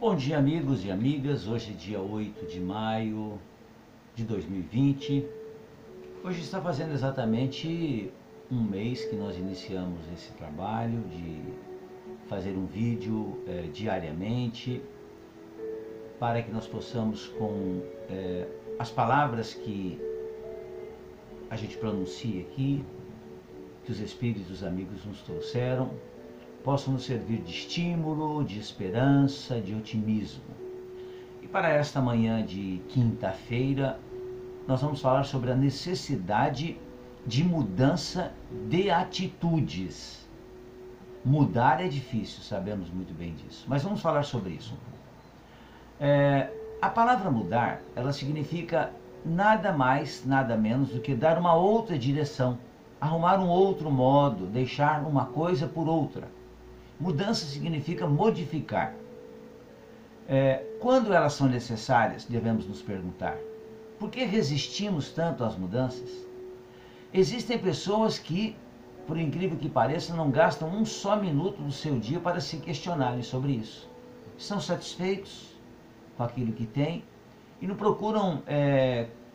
Bom dia, amigos e amigas. Hoje é dia 8 de maio de 2020. Hoje está fazendo exatamente um mês que nós iniciamos esse trabalho de fazer um vídeo diariamente para que nós possamos, com as palavras que a gente pronuncia aqui, que os espíritos amigos nos trouxeram, possam nos servir de estímulo, de esperança, de otimismo. E para esta manhã de quinta-feira, nós vamos falar sobre a necessidade de mudança de atitudes. Mudar é difícil, sabemos muito bem disso, mas vamos falar sobre isso um pouco. A palavra mudar, ela significa nada mais, nada menos do que dar uma outra direção, arrumar um outro modo, deixar uma coisa por outra. Mudança significa modificar. Quando elas são necessárias, devemos nos perguntar: por que resistimos tanto às mudanças? Existem pessoas que, por incrível que pareça, não gastam um só minuto do seu dia para se questionarem sobre isso. Estão satisfeitos com aquilo que têm e não procuram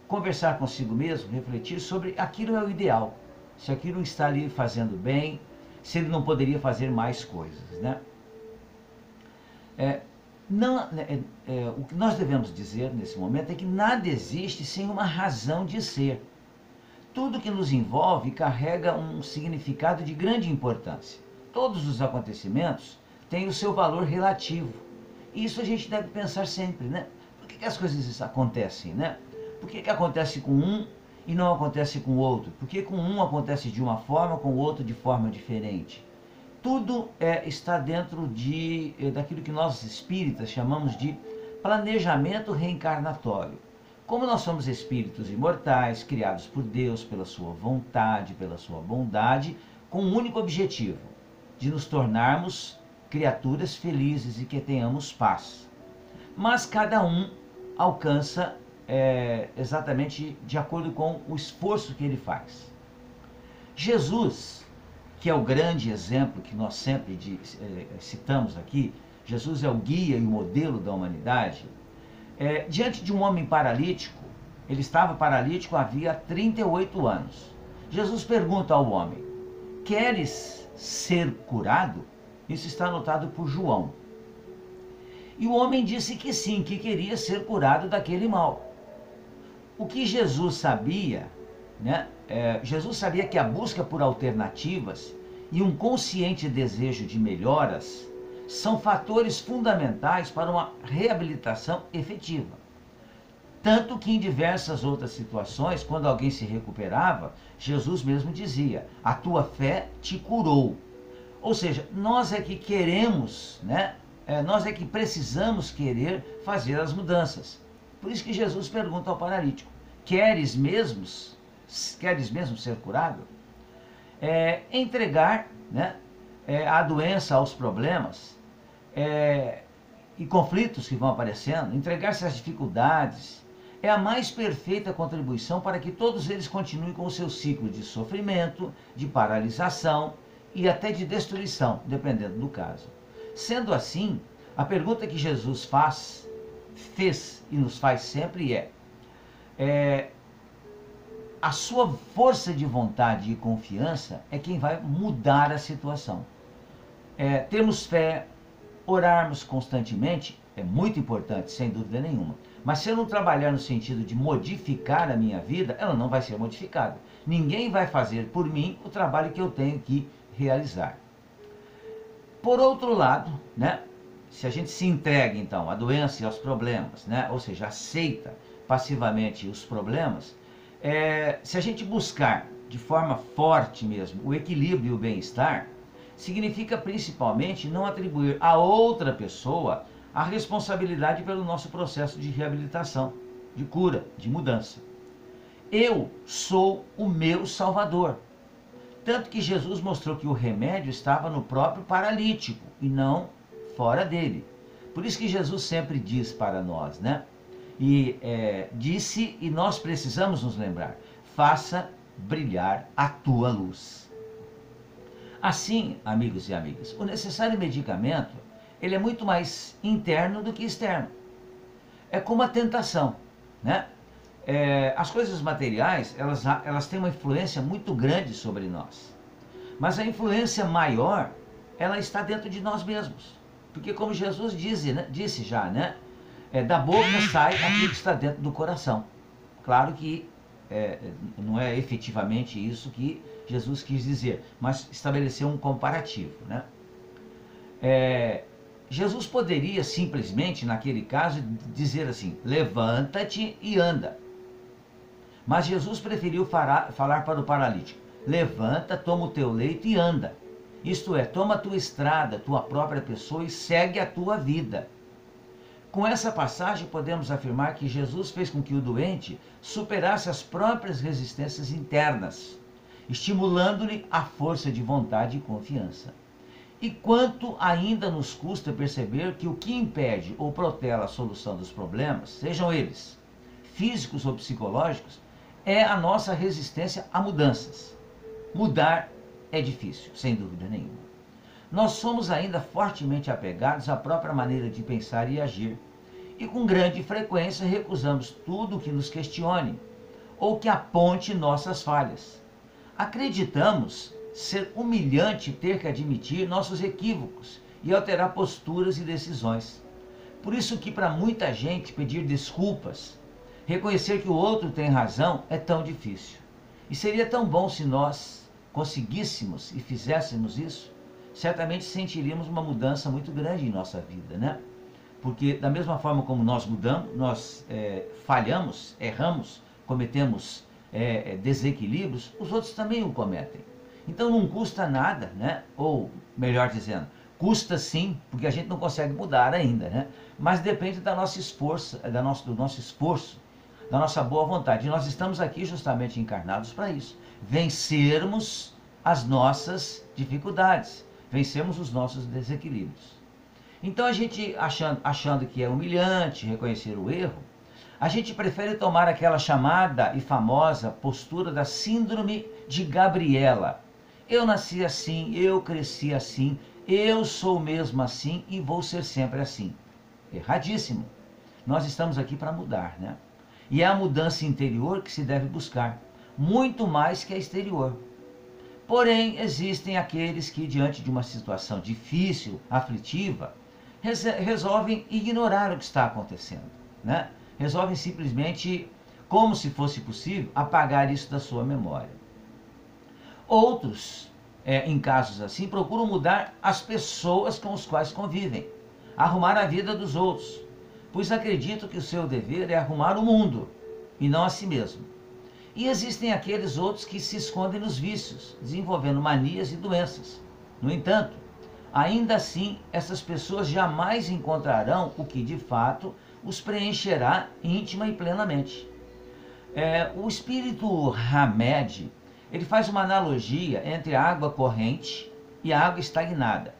conversar consigo mesmo, refletir sobre aquilo é o ideal, se aquilo está ali fazendo bem, se ele não poderia fazer mais coisas, né? O que nós devemos dizer nesse momento é que nada existe sem uma razão de ser. Tudo que nos envolve carrega um significado de grande importância. Todos os acontecimentos têm o seu valor relativo. E isso a gente deve pensar sempre, né? Por que as coisas acontecem, né? Por que acontece com um e não acontece com o outro? Porque com um acontece de uma forma, com o outro de forma diferente. Tudo está dentro daquilo que nós espíritas chamamos de planejamento reencarnatório. Como nós somos espíritos imortais, criados por Deus pela sua vontade, pela sua bondade, com um único objetivo, de nos tornarmos criaturas felizes e que tenhamos paz. Mas cada um alcança exatamente de acordo com o esforço que ele faz. Jesus, que é o grande exemplo que nós sempre citamos aqui, Jesus é o guia e o modelo da humanidade. Diante de um homem paralítico, ele estava paralítico havia 38 anos. Jesus pergunta ao homem: queres ser curado? Isso está anotado por João. E o homem disse que sim, que queria ser curado daquele mal. O que Jesus sabia, né? Jesus sabia que a busca por alternativas e um consciente desejo de melhoras são fatores fundamentais para uma reabilitação efetiva. Tanto que em diversas outras situações, quando alguém se recuperava, Jesus mesmo dizia: a tua fé te curou. Ou seja, nós é que queremos, né? Nós é que precisamos querer fazer as mudanças. Por isso que Jesus pergunta ao paralítico: queres mesmo ser curado? Entregar, né, a doença aos problemas e conflitos que vão aparecendo, entregar-se às dificuldades, é a mais perfeita contribuição para que todos eles continuem com o seu ciclo de sofrimento, de paralisação e até de destruição, dependendo do caso. Sendo assim, a pergunta que Jesus fez e nos faz sempre a sua força de vontade e confiança é quem vai mudar a situação. Termos fé, orarmos constantemente é muito importante, sem dúvida nenhuma. Mas se eu não trabalhar no sentido de modificar a minha vida, ela não vai ser modificada. Ninguém vai fazer por mim o trabalho que eu tenho que realizar. Por outro lado, né, se a gente se entrega então à doença e aos problemas, né, ou seja, aceita passivamente os problemas, se a gente buscar de forma forte mesmo o equilíbrio e o bem-estar, significa principalmente não atribuir a outra pessoa a responsabilidade pelo nosso processo de reabilitação, de cura, de mudança. Eu sou o meu Salvador. Tanto que Jesus mostrou que o remédio estava no próprio paralítico e não fora dele. Por isso que Jesus sempre diz para nós, né? Disse, e nós precisamos nos lembrar: faça brilhar a tua luz. Assim, amigos e amigas, o necessário medicamento ele é muito mais interno do que externo. É como a tentação, né? As coisas materiais, elas têm uma influência muito grande sobre nós. Mas a influência maior, ela está dentro de nós mesmos. Porque como Jesus disse já, né? Da boca sai aquilo que está dentro do coração. Claro que não é efetivamente isso que Jesus quis dizer, mas estabeleceu um comparativo, né? Jesus poderia simplesmente, naquele caso, dizer assim, levanta-te e anda. Mas Jesus preferiu falar para o paralítico, levanta, toma o teu leito e anda. Isto é, toma a tua estrada, tua própria pessoa e segue a tua vida. Com essa passagem podemos afirmar que Jesus fez com que o doente superasse as próprias resistências internas, estimulando-lhe a força de vontade e confiança. E quanto ainda nos custa perceber que o que impede ou protela a solução dos problemas, sejam eles físicos ou psicológicos, é a nossa resistência a mudanças. Mudar é difícil, sem dúvida nenhuma. Nós somos ainda fortemente apegados à própria maneira de pensar e agir, e com grande frequência recusamos tudo que nos questione ou que aponte nossas falhas. Acreditamos ser humilhante ter que admitir nossos equívocos e alterar posturas e decisões. Por isso que para muita gente pedir desculpas, reconhecer que o outro tem razão é tão difícil. E seria tão bom se nós conseguíssemos e fizéssemos isso, certamente sentiríamos uma mudança muito grande em nossa vida, né? Porque da mesma forma como nós mudamos, nós falhamos, erramos, cometemos desequilíbrios, os outros também o cometem. Então não custa nada, né? Ou melhor dizendo, custa sim, porque a gente não consegue mudar ainda, né? Mas depende do nosso esforço, da nossa boa vontade. E nós estamos aqui justamente encarnados para isso. Vencermos as nossas dificuldades, vencermos os nossos desequilíbrios. Então a gente, achando que é humilhante reconhecer o erro, a gente prefere tomar aquela chamada e famosa postura da síndrome de Gabriela. Eu nasci assim, eu cresci assim, eu sou mesmo assim e vou ser sempre assim. Erradíssimo. Nós estamos aqui para mudar, né? E é a mudança interior que se deve buscar, muito mais que a exterior. Porém, existem aqueles que, diante de uma situação difícil, aflitiva, resolvem ignorar o que está acontecendo, né? Resolvem simplesmente, como se fosse possível, apagar isso da sua memória. Outros, em casos assim, procuram mudar as pessoas com as quais convivem, arrumar a vida dos outros, pois acreditam que o seu dever é arrumar o mundo e não a si mesmo. E existem aqueles outros que se escondem nos vícios, desenvolvendo manias e doenças. No entanto, ainda assim, essas pessoas jamais encontrarão o que de fato os preencherá íntima e plenamente. O espírito Hamed, ele faz uma analogia entre a água corrente e a água estagnada.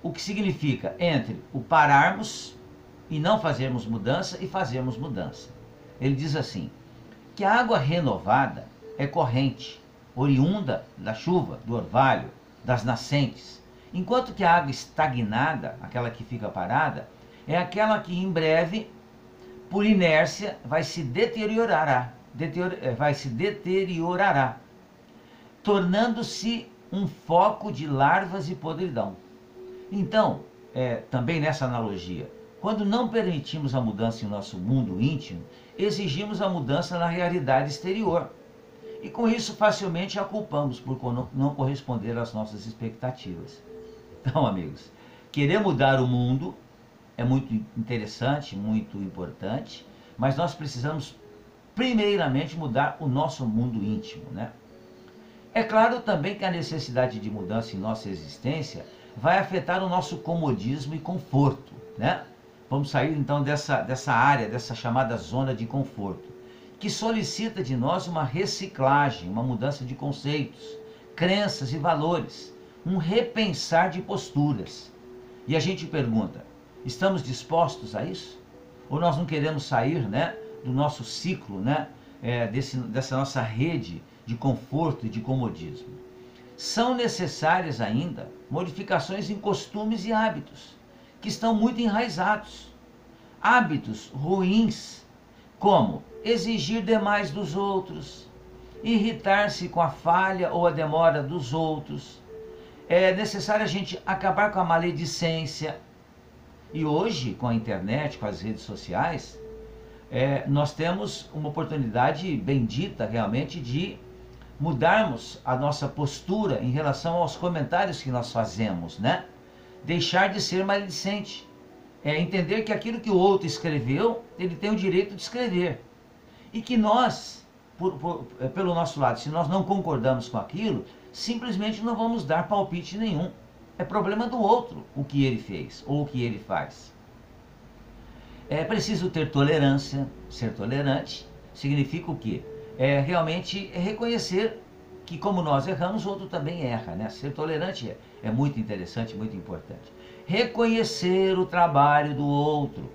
O que significa entre o pararmos e não fazermos mudança e fazermos mudança. Ele diz assim, que a água renovada é corrente, oriunda da chuva, do orvalho, das nascentes, enquanto que a água estagnada, aquela que fica parada, é aquela que em breve, por inércia, vai se deteriorará, tornando-se um foco de larvas e podridão. Então, também nessa analogia, quando não permitimos a mudança em nosso mundo íntimo, exigimos a mudança na realidade exterior. E com isso facilmente a culpamos por não corresponder às nossas expectativas. Então, amigos, querer mudar o mundo é muito interessante, muito importante, mas nós precisamos primeiramente mudar o nosso mundo íntimo, né? É claro também que a necessidade de mudança em nossa existência vai afetar o nosso comodismo e conforto, né? Vamos sair então dessa área, dessa chamada zona de conforto, que solicita de nós uma reciclagem, uma mudança de conceitos, crenças e valores, um repensar de posturas. E a gente pergunta, estamos dispostos a isso? Ou nós não queremos sair, né, do nosso ciclo, né, dessa nossa rede de conforto e de comodismo? São necessárias ainda modificações em costumes e hábitos que estão muito enraizados. Hábitos ruins, como exigir demais dos outros, irritar-se com a falha ou a demora dos outros. É necessário a gente acabar com a maledicência. E hoje, com a internet, com as redes sociais, nós temos uma oportunidade bendita realmente de mudarmos a nossa postura em relação aos comentários que nós fazemos, né? Deixar de ser maledicente. Entender que aquilo que o outro escreveu, ele tem o direito de escrever. E que nós, pelo nosso lado, se nós não concordamos com aquilo, simplesmente não vamos dar palpite nenhum. É problema do outro o que ele fez ou o que ele faz. É preciso ter tolerância. Ser tolerante significa o quê? Realmente reconhecer que, como nós erramos, o outro também erra, né? Ser tolerante é muito interessante, muito importante. Reconhecer o trabalho do outro.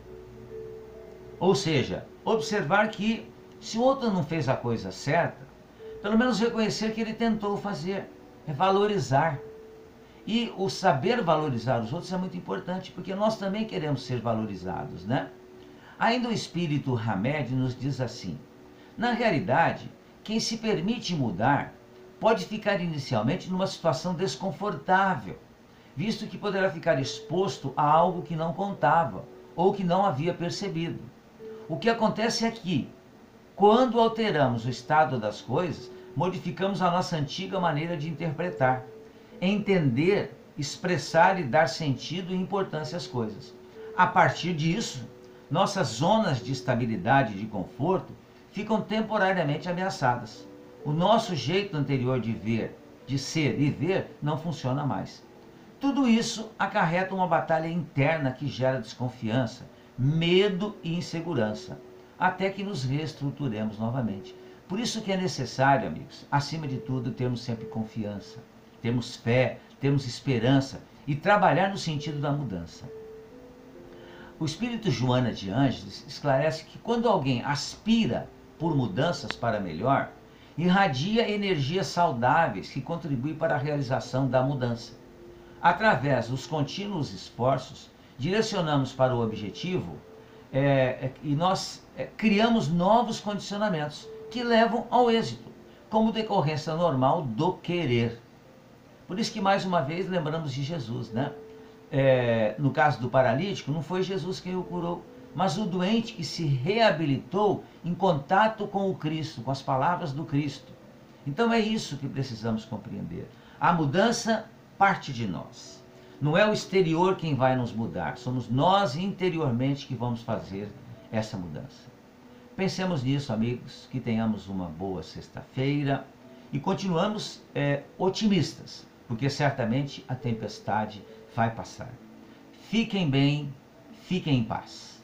Ou seja, observar que se o outro não fez a coisa certa, pelo menos reconhecer que ele tentou fazer. É valorizar. E o saber valorizar os outros é muito importante, porque nós também queremos ser valorizados, né? Ainda o espírito Hamed nos diz assim: na realidade, quem se permite mudar pode ficar inicialmente numa situação desconfortável, visto que poderá ficar exposto a algo que não contava ou que não havia percebido. O que acontece é que, quando alteramos o estado das coisas, modificamos a nossa antiga maneira de interpretar, entender, expressar e dar sentido e importância às coisas. A partir disso, nossas zonas de estabilidade e de conforto ficam temporariamente ameaçadas. O nosso jeito anterior de ver, de ser e ver não funciona mais. Tudo isso acarreta uma batalha interna que gera desconfiança, medo e insegurança, até que nos reestruturemos novamente. Por isso que é necessário, amigos, acima de tudo, termos sempre confiança, termos fé, termos esperança e trabalhar no sentido da mudança. O espírito Joana de Ângeles esclarece que quando alguém aspira por mudanças para melhor, irradia energias saudáveis que contribuem para a realização da mudança. Através dos contínuos esforços, direcionamos para o objetivo e nós criamos novos condicionamentos que levam ao êxito, como decorrência normal do querer. Por isso que, mais uma vez, lembramos de Jesus, né? No caso do paralítico, não foi Jesus quem o curou, mas o doente que se reabilitou em contato com o Cristo, com as palavras do Cristo. Então é isso que precisamos compreender. A mudança parte de nós. Não é o exterior quem vai nos mudar, somos nós interiormente que vamos fazer essa mudança. Pensemos nisso, amigos, que tenhamos uma boa sexta-feira e continuamos otimistas, porque certamente a tempestade vai passar. Fiquem bem, fiquem em paz.